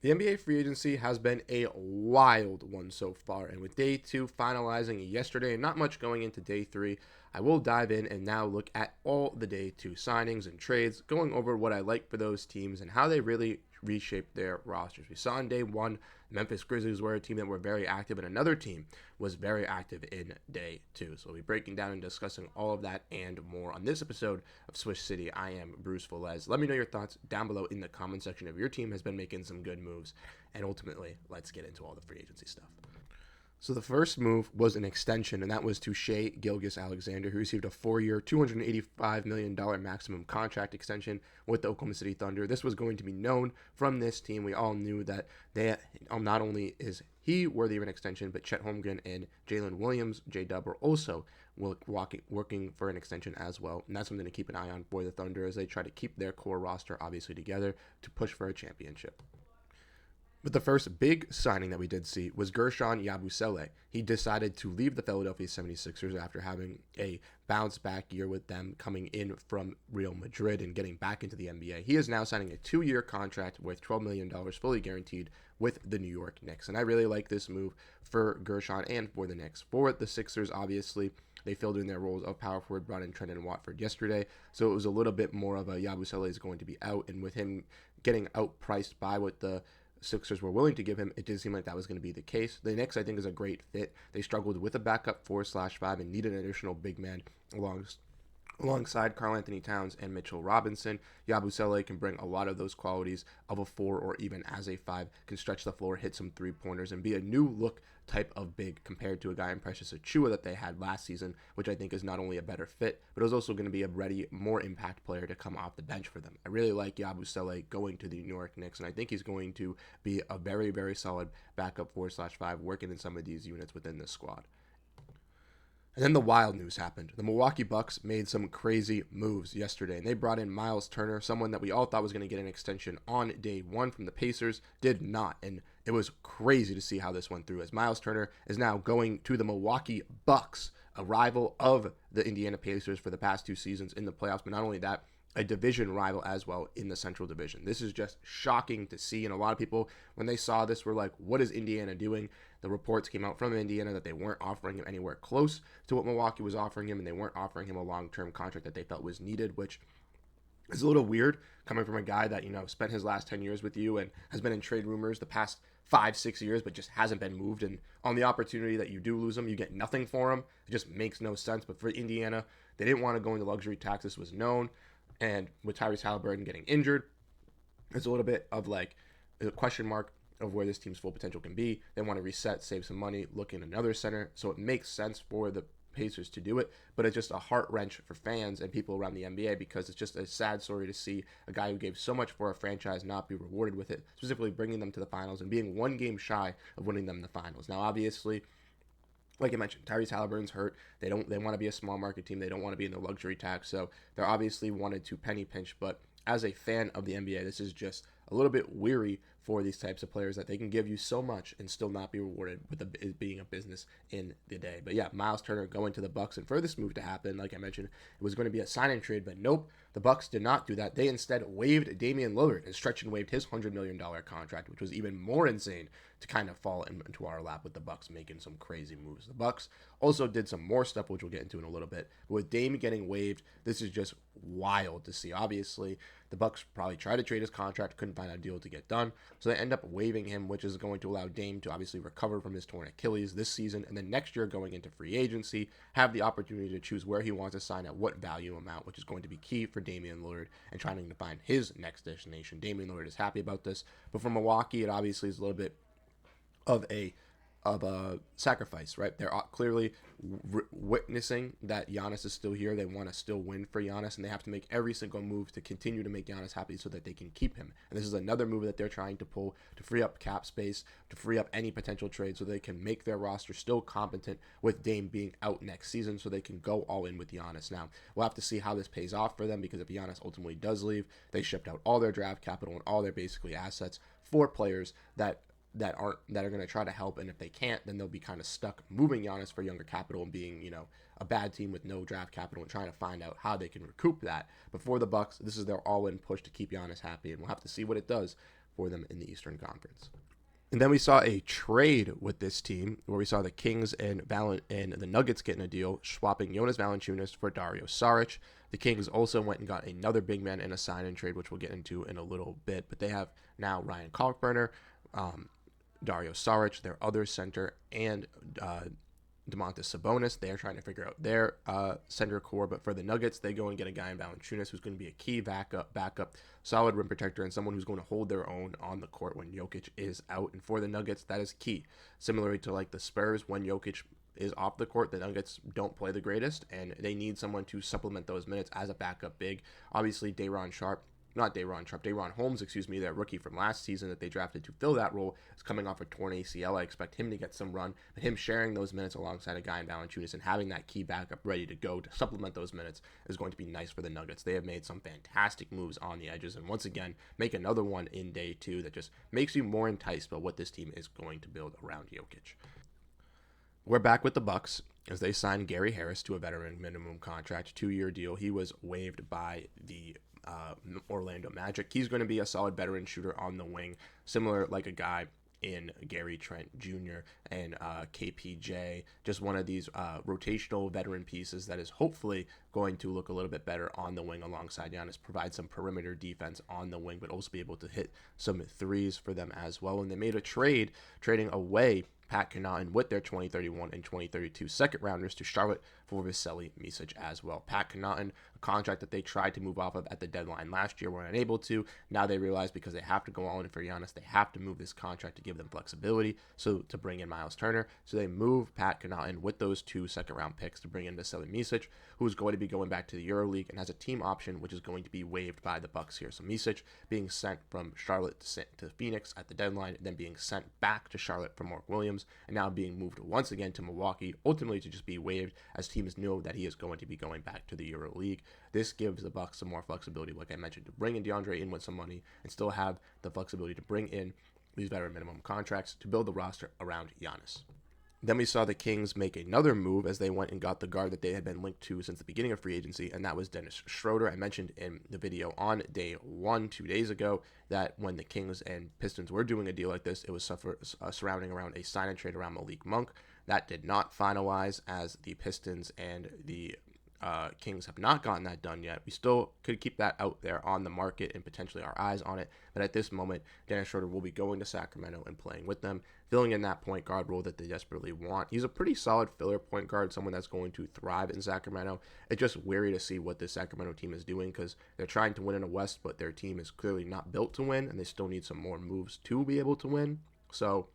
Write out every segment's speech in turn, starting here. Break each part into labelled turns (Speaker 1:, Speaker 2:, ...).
Speaker 1: The NBA free agency has been a wild one so far, and with day two finalizing yesterday and not much going into day three, I will dive in and now look at all the day two signings and trades, going over what I like for those teams and how they really reshaped their rosters. We saw on day one, the Memphis Grizzlies were a team that were very active, and another team was very active in day two. So we'll be breaking down and discussing all of that and more on this episode of Swish City. I am Bruce Veliz. Let me know your thoughts down below in the comment section if your team has been making some good moves. And ultimately, let's get into all the free agency stuff. So the first move was an extension, and that was to Shai Gilgeous-Alexander, who received a 4-year, $285 million maximum contract extension with the Oklahoma City Thunder. This was going to be known from this team. We all knew that they not only is he worthy of an extension, but Chet Holmgren and Jalen Williams, J-Dub, are also working for an extension as well. And that's something to keep an eye on for the Thunder as they try to keep their core roster obviously together to push for a championship. But the first big signing that we did see was Guerschon Yabusele. He decided to leave the Philadelphia 76ers after having a bounce-back year with them coming in from Real Madrid and getting back into the NBA. He is now signing a 2-year contract worth $12 million fully guaranteed with the New York Knicks. And I really like this move for Guerschon and for the Knicks. For the Sixers, obviously, they filled in their roles of power forward, brought in Trent and Watford yesterday. So it was a little bit more of a Yabusele is going to be out. And with him getting outpriced by what the Sixers were willing to give him, it did seem like that was going to be the case. The Knicks, I think, is a great fit. They struggled with a backup 4/5 and needed an additional big man alongside Karl Anthony Towns and Mitchell Robinson. Yabusele can bring a lot of those qualities of a 4 or even as a 5, can stretch the floor, hit some three-pointers, and be a new look type of big compared to a guy in Precious Achiuwa that they had last season, which I think is not only a better fit, but is also going to be a ready, more impact player to come off the bench for them. I really like Yabusele going to the New York Knicks, and I think he's going to be a very, very solid backup 4/5 working in some of these units within this squad. And then the wild news happened. The Milwaukee Bucks made some crazy moves yesterday, and they brought in Miles Turner, someone that we all thought was going to get an extension on day one from the Pacers, did not. And it was crazy to see how this went through, as Miles Turner is now going to the Milwaukee Bucks, a rival of the Indiana Pacers for the past 2 seasons in the playoffs. But not only that, a division rival as well in the Central Division. This is just shocking to see, and a lot of people, when they saw this, were like, what is Indiana doing? The reports came out from Indiana that they weren't offering him anywhere close to what Milwaukee was offering him, and they weren't offering him a long-term contract that they felt was needed, which is a little weird coming from a guy that, spent his last 10 years with you and has been in trade rumors the past 5-6 years, but just hasn't been moved. And on the opportunity that you do lose him, you get nothing for him. It just makes no sense. But for Indiana, they didn't want to go into luxury tax. This was known. And with Tyrese Halliburton getting injured, it's a little bit of like a question mark of where this team's full potential can be. They want to reset, save some money, look in another center. So it makes sense for the Pacers to do it, but it's just a heart wrench for fans and people around the NBA because it's just a sad story to see a guy who gave so much for a franchise not be rewarded with it, specifically bringing them to the finals and being one game shy of winning them the finals. Now, obviously, like I mentioned, Tyrese Halliburton's hurt. They want to be a small market team. They don't want to be in the luxury tax. So they're obviously wanted to penny pinch. But as a fan of the NBA, this is just a little bit weary for these types of players that they can give you so much and still not be rewarded with it being a business in the day. But yeah, Miles Turner going to the Bucks, and for this move to happen, like I mentioned, it was going to be a sign and trade, but nope, the Bucks did not do that. They instead waived Damian Lillard and stretched and waived his $100 million contract, which was even more insane to kind of fall into our lap with the Bucks making some crazy moves. The Bucks also did some more stuff, which we'll get into in a little bit. But with Dame getting waived, this is just wild to see. Obviously, the Bucks probably tried to trade his contract, couldn't find a deal to get done, so they end up waiving him, which is going to allow Dame to obviously recover from his torn Achilles this season, and then next year going into free agency, have the opportunity to choose where he wants to sign at what value amount, which is going to be key for Damian Lillard and trying to find his next destination. Damian Lillard is happy about this, but for Milwaukee, it obviously is a little bit of a sacrifice, right? They're clearly witnessing that Giannis is still here. They want to still win for Giannis, and they have to make every single move to continue to make Giannis happy so that they can keep him. And this is another move that they're trying to pull to free up cap space, to free up any potential trade so they can make their roster still competent with Dame being out next season so they can go all in with Giannis. Now, we'll have to see how this pays off for them because if Giannis ultimately does leave, they shipped out all their draft capital and all their basically assets for players that are going to try to help, and if they can't, then they'll be kind of stuck moving Giannis for younger capital and being, a bad team with no draft capital and trying to find out how they can recoup that. But for the Bucks, this is their all-in push to keep Giannis happy, and we'll have to see what it does for them in the Eastern Conference. And then we saw a trade with this team where we saw the Kings and the Nuggets getting a deal, swapping Jonas Valanciunas for Dario Saric. The Kings also went and got another big man in a sign-and trade, which we'll get into in a little bit. But they have now Ryan Kalkbrenner, Dario Saric, their other center, and Domantas Sabonis. They are trying to figure out their center core, but for the Nuggets, they go and get a guy in Valanciunas who's going to be a key backup, solid rim protector, and someone who's going to hold their own on the court when Jokic is out. And for the Nuggets, that is key. Similarly to like the Spurs, when Jokic is off the court, the Nuggets don't play the greatest, and they need someone to supplement those minutes as a backup big. Obviously, Day'Ron Holmes, their rookie from last season that they drafted to fill that role, is coming off a torn ACL. I expect him to get some run, but him sharing those minutes alongside a guy in Valanciunas and having that key backup ready to go to supplement those minutes is going to be nice for the Nuggets. They have made some fantastic moves on the edges, and once again, make another one in day 2 that just makes you more enticed by what this team is going to build around Jokic. We're back with the Bucks as they signed Gary Harris to a veteran minimum contract, 2-year deal. He was waived by the Orlando Magic. He's going to be a solid veteran shooter on the wing, similar like a guy in Gary Trent Jr. and KPJ, just one of these rotational veteran pieces that is hopefully going to look a little bit better on the wing alongside Giannis, provide some perimeter defense on the wing, but also be able to hit some threes for them as well. And they made a trade, trading away Pat Connaughton with their 2031 and 2032 second rounders to Charlotte for Vasilije Micic as well. Pat Connaughton, a contract that they tried to move off of at the deadline last year, were unable to. Now they realize because they have to go all in for Giannis, they have to move this contract to give them flexibility, so to bring in Miles Turner. So they move Pat Connaughton with those 2 second-round picks to bring in Vasilije Micic, who is going to be going back to the EuroLeague and has a team option, which is going to be waived by the Bucks here. So Micic being sent from Charlotte to Phoenix at the deadline, and then being sent back to Charlotte for Mark Williams, and now being moved once again to Milwaukee, ultimately to just be waived as teams know that he is going to be going back to the EuroLeague. This gives the Bucks some more flexibility, like I mentioned, to bring in DeAndre in with some money and still have the flexibility to bring in these veteran minimum contracts to build the roster around Giannis. Then we saw the Kings make another move as they went and got the guard that they had been linked to since the beginning of free agency, and that was Dennis Schroeder. I mentioned in the video on day 1 2 days ago that when the Kings and Pistons were doing a deal like this, it was surrounding around a sign and trade around Malik Monk. That did not finalize as the Pistons and the Kings have not gotten that done yet. We still could keep that out there on the market and potentially our eyes on it. But at this moment, Dennis Schroeder will be going to Sacramento and playing with them, filling in that point guard role that they desperately want. He's a pretty solid filler point guard, someone that's going to thrive in Sacramento. It's just weary to see what this Sacramento team is doing because they're trying to win in the West, but their team is clearly not built to win, and they still need some more moves to be able to win. So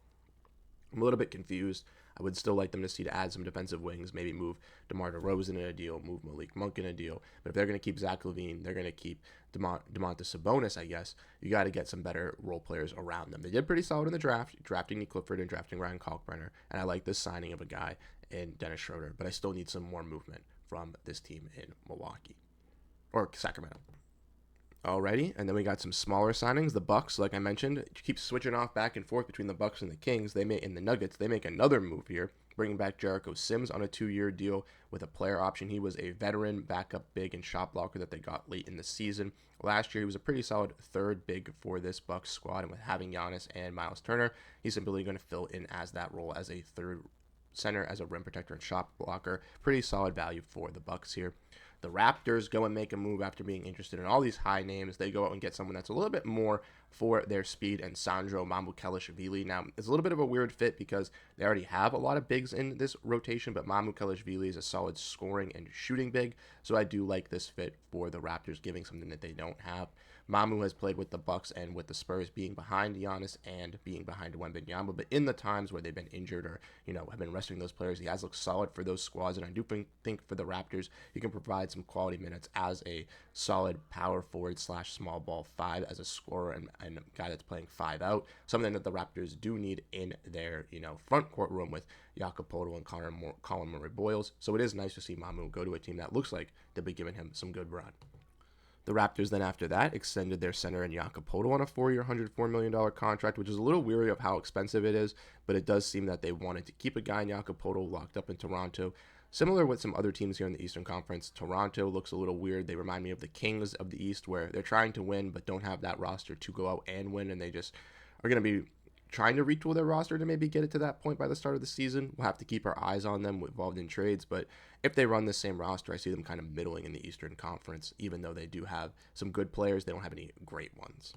Speaker 1: I'm a little bit confused. I would still like them to add some defensive wings, maybe move DeMar DeRozan in a deal, move Malik Monk in a deal. But if they're going to keep Zach LaVine, they're going to keep Domantas Sabonis, I guess. You got to get some better role players around them. They did pretty solid in the draft, drafting Nick Clifford and drafting Ryan Kalkbrenner. And I like this signing of a guy in Dennis Schroeder. But I still need some more movement from this team in Milwaukee or Sacramento. Alrighty, and then we got some smaller signings. The Bucks, like I mentioned, keep switching off back and forth between the Bucks and the Kings. They make in the Nuggets. They make another move here, bringing back Jericho Sims on a 2-year deal with a player option. He was a veteran backup big and shot blocker that they got late in the season. Last year, he was a pretty solid third big for this Bucks squad, and with having Giannis and Miles Turner, he's simply going to fill in as that role as a third center, as a rim protector and shot blocker. Pretty solid value for the Bucks here. The Raptors go and make a move after being interested in all these high names. They go out and get someone that's a little bit more for their speed, and Sandro Mamukelashvili. Now, it's a little bit of a weird fit because they already have a lot of bigs in this rotation, but Mamukelashvili is a solid scoring and shooting big, so I do like this fit for the Raptors, giving something that they don't have. Mamu has played with the Bucks and with the Spurs, being behind Giannis and being behind Wembanyama, but in the times where they've been injured or, have been resting those players, he has looked solid for those squads, and I do think for the Raptors, he can provide some quality minutes as a solid power forward / small ball 5 as a scorer and a guy that's playing 5 out, something that the Raptors do need in their, front court room with Jakob Poeltl and Colin Murray-Boyles. So it is nice to see Mamu go to a team that looks like they'll be giving him some good run. The Raptors then after that extended their center in Jakob Poeltl on a 4-year, $104 million contract, which is a little weary of how expensive it is, but it does seem that they wanted to keep a guy in Jakob Poeltl locked up in Toronto. Similar with some other teams here in the Eastern Conference, Toronto looks a little weird. They remind me of the Kings of the East, where they're trying to win but don't have that roster to go out and win, and they just are going to be trying to retool their roster to maybe get it to that point by the start of the season. We'll have to keep our eyes on them involved in trades, but if they run the same roster, I see them kind of middling in the Eastern Conference, even though they do have some good players. They don't have any great ones.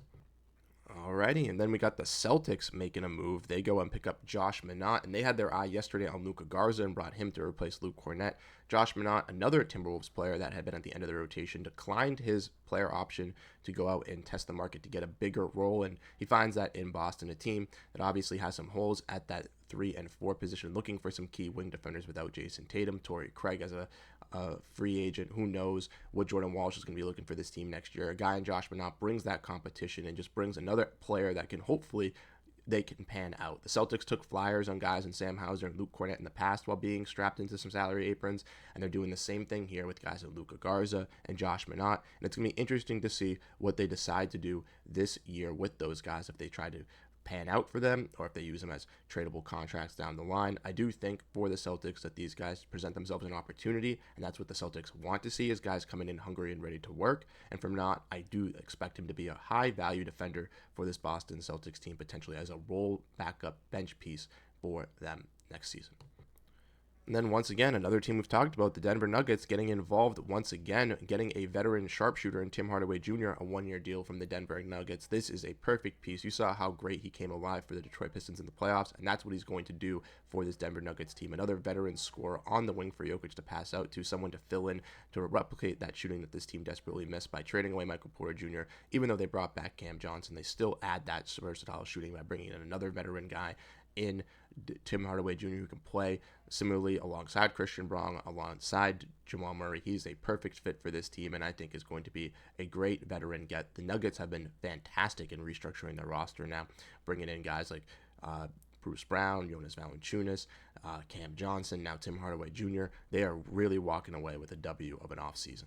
Speaker 1: Alrighty, and then we got the Celtics making a move. They go and pick up Josh Minott, and they had their eye yesterday on Luka Garza and brought him to replace Luke Cornett. Josh Minott, another Timberwolves player that had been at the end of the rotation, declined his player option to go out and test the market to get a bigger role, and he finds that in Boston, a team that obviously has some holes at that 3 and 4 position, looking for some key wing defenders without Jason Tatum. Torrey Craig as a free agent. Who knows what Jordan Walsh is going to be looking for this team next year. A guy in Josh Minott brings that competition and just brings another player that can hopefully they can pan out. The Celtics took flyers on guys in Sam Hauser and Luke Cornett in the past while being strapped into some salary aprons, and they're doing the same thing here with guys like Luka Garza and Josh Minott, and it's going to be interesting to see what they decide to do this year with those guys, if they try to pan out for them or if they use them as tradable contracts down the line. I do think for the Celtics that these guys present themselves an opportunity, and that's what the Celtics want to see, is guys coming in hungry and ready to work. And from Minott, I do expect him to be a high value defender for this Boston Celtics team, potentially as a role backup bench piece for them next season. And then once again, another team we've talked about, the Denver Nuggets, getting involved once again, getting a veteran sharpshooter in Tim Hardaway Jr., a one-year deal from the Denver Nuggets. This is a perfect piece. You saw how great he came alive for the Detroit Pistons in the playoffs, and that's what he's going to do for this Denver Nuggets team. Another veteran scorer on the wing for Jokic to pass out to, someone to fill in, to replicate that shooting that this team desperately missed by trading away Michael Porter Jr. Even though they brought back Cam Johnson, they still add that versatile shooting by bringing in another veteran guy in Tim Hardaway Jr., who can play similarly alongside Christian Braun, alongside Jamal Murray. He's a perfect fit for this team, and I think is going to be a great veteran get. The Nuggets have been fantastic in restructuring their roster now, bringing in guys like Bruce Brown, Jonas Valanciunas, Cam Johnson, now Tim Hardaway Jr. They are really walking away with a W of an offseason.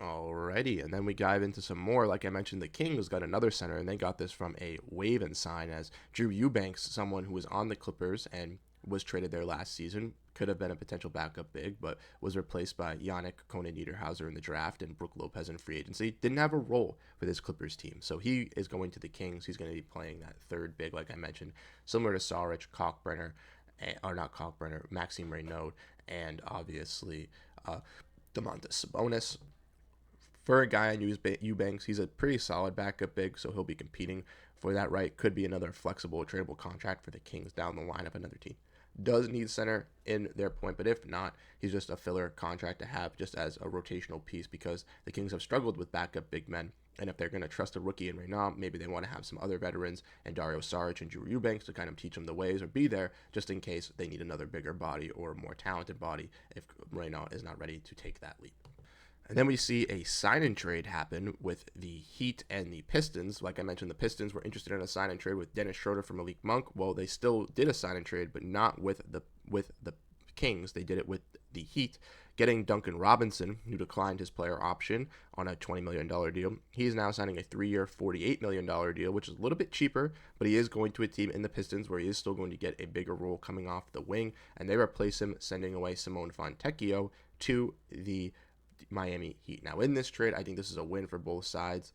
Speaker 1: Alrighty, and then we dive into some more. Like I mentioned, the Kings got another center, and they got this from a waive and sign, as Drew Eubanks, someone who was on the Clippers and was traded there last season, could have been a potential backup big, but was replaced by Yannick Konan-Niederhauser in the draft and Brook Lopez in free agency. Didn't have a role for this Clippers team, so he is going to the Kings. He's going to be playing that third big, like I mentioned, similar to Saric, Maxime Reynaud, and obviously Domantas Sabonis. For a guy on Eubanks, he's a pretty solid backup big, so he'll be competing for that right. Could be another flexible, tradable contract for the Kings down the line if another team does need center in their point, but if not, he's just a filler contract to have just as a rotational piece, because the Kings have struggled with backup big men, and if they're going to trust a rookie in Reynaud, maybe they want to have some other veterans and Dario Saric and Drew Eubanks to kind of teach them the ways or be there just in case they need another bigger body or more talented body if Reynaud is not ready to take that leap. And then we see a sign-and trade happen with the Heat and the Pistons. Like I mentioned, the Pistons were interested in a sign-and trade with Dennis Schroeder for Malik Monk. Well, they still did a sign-and trade, but not with the Kings. They did it with the Heat, getting Duncan Robinson, who declined his player option on a $20 million deal. He's now signing a 3-year, $48 million deal, which is a little bit cheaper, but he is going to a team in the Pistons where he is still going to get a bigger role coming off the wing, and they replace him, sending away Simone Fontecchio to the Miami Heat. Now, in this trade, I think this is a win for both sides.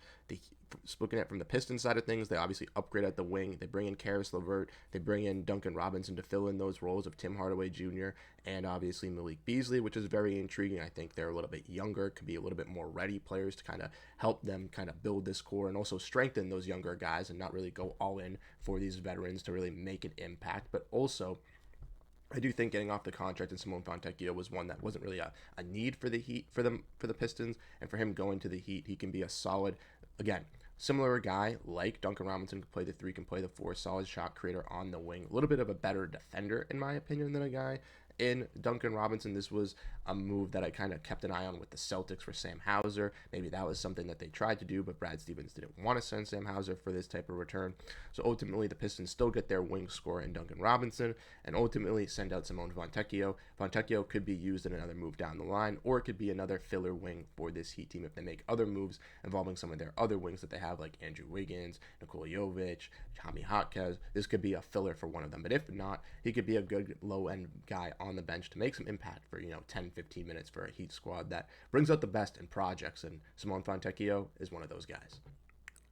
Speaker 1: Looking at it from the Pistons side of things, they obviously upgrade at the wing. They bring in Karis LeVert. They bring in Duncan Robinson to fill in those roles of Tim Hardaway Jr. and obviously Malik Beasley, which is very intriguing. I think they're a little bit younger, could be a little bit more ready players to kind of help them kind of build this core and also strengthen those younger guys and not really go all in for these veterans to really make an impact, but also I do think getting off the contract in Simone Fontecchio was one that wasn't really a need for the Heat, for the Pistons, and for him going to the Heat, he can be a solid, again, similar guy like Duncan Robinson, can play the 3, can play the 4, solid shot creator on the wing, a little bit of a better defender in my opinion than a guy in Duncan Robinson. This was a move that I kind of kept an eye on with the Celtics for Sam Hauser. Maybe that was something that they tried to do, but Brad Stevens didn't want to send Sam Hauser for this type of return. So ultimately, the Pistons still get their wing scorer in Duncan Robinson and ultimately send out Simone Fontecchio. Fontecchio could be used in another move down the line, or it could be another filler wing for this Heat team if they make other moves involving some of their other wings that they have, like Andrew Wiggins, Nikola Jovic, Tommy Hotkas. This could be a filler for one of them, but if not, he could be a good low-end guy on the bench to make some impact for 10, 15 minutes for a Heat squad that brings out the best in projects, and Simone Fontecchio is one of those guys.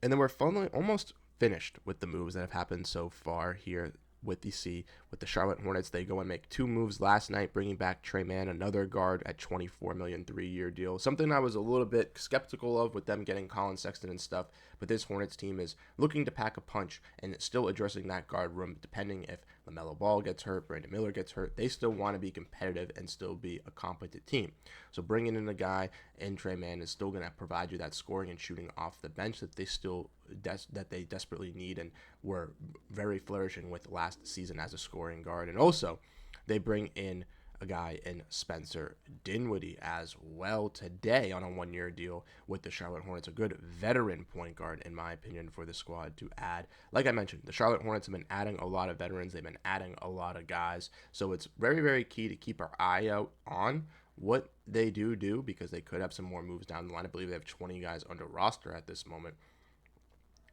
Speaker 1: And then we're finally almost finished with the moves that have happened so far here with the Charlotte Hornets. They go and make 2 moves last night, bringing back Tre Mann, another guard at $24 million 3-year deal. Something I was a little bit skeptical of with them getting Colin Sexton and stuff, but this Hornets team is looking to pack a punch and still addressing that guard room. Depending if LaMelo Ball gets hurt, Brandon Miller gets hurt, they still want to be competitive and still be a competent team. So bringing in a guy in Tre Mann is still going to provide you that scoring and shooting off the bench that they desperately need and were very flourishing with last season as a scoring guard. And also, they bring in a guy in Spencer Dinwiddie as well today on a 1-year deal with the Charlotte Hornets. A good veteran point guard, in my opinion, for the squad to add. Like I mentioned, the Charlotte Hornets have been adding a lot of veterans. They've been adding a lot of guys. So it's very, very key to keep our eye out on what they do because they could have some more moves down the line. I believe they have 20 guys under roster at this moment.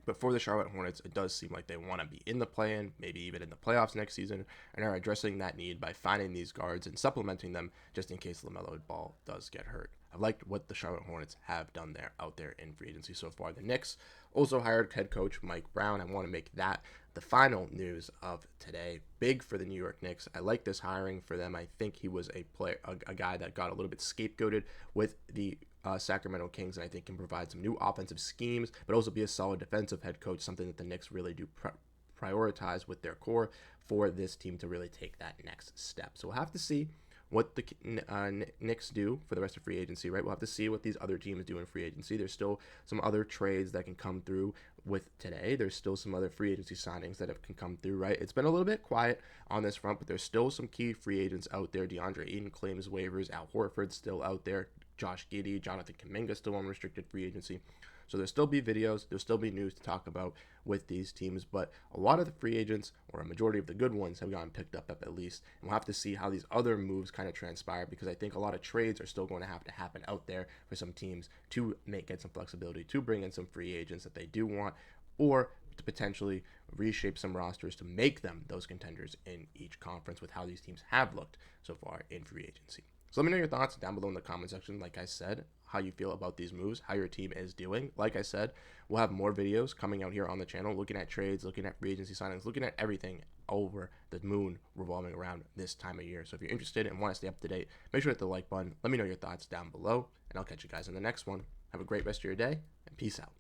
Speaker 1: But for the Charlotte Hornets, it does seem like they want to be in the play-in, maybe even in the playoffs next season, and are addressing that need by finding these guards and supplementing them just in case LaMelo Ball does get hurt. I've liked what the Charlotte Hornets have done out there in free agency so far. The Knicks also hired head coach Mike Brown. I want to make that the final news of today. Big for the New York Knicks. I like this hiring for them. I think he was a guy that got a little bit scapegoated with the Sacramento Kings, and I think can provide some new offensive schemes, but also be a solid defensive head coach, something that the Knicks really do prioritize with their core for this team to really take that next step. So we'll have to see what the Knicks do for the rest of free agency, right? We'll have to see what these other teams do in free agency. There's still some other trades that can come through with today. There's still some other free agency signings that can come through, right? It's been a little bit quiet on this front, but there's still some key free agents out there. DeAndre Ayton claims waivers. Al Horford's still out there. Josh Giddey, Jonathan Kuminga still on restricted free agency. So there'll still be videos, there'll still be news to talk about with these teams, but a lot of the free agents, or a majority of the good ones, have gotten picked up at least. And we'll have to see how these other moves kind of transpire, because I think a lot of trades are still going to happen out there for some teams to get some flexibility, to bring in some free agents that they do want, or to potentially reshape some rosters to make them those contenders in each conference with how these teams have looked so far in free agency. So let me know your thoughts down below in the comment section. Like I said, how you feel about these moves, how your team is doing. Like I said, we'll have more videos coming out here on the channel, looking at trades, looking at free agency signings, looking at everything over the moon revolving around this time of year. So if you're interested and want to stay up to date, make sure to hit the like button. Let me know your thoughts down below, and I'll catch you guys in the next one. Have a great rest of your day, and peace out.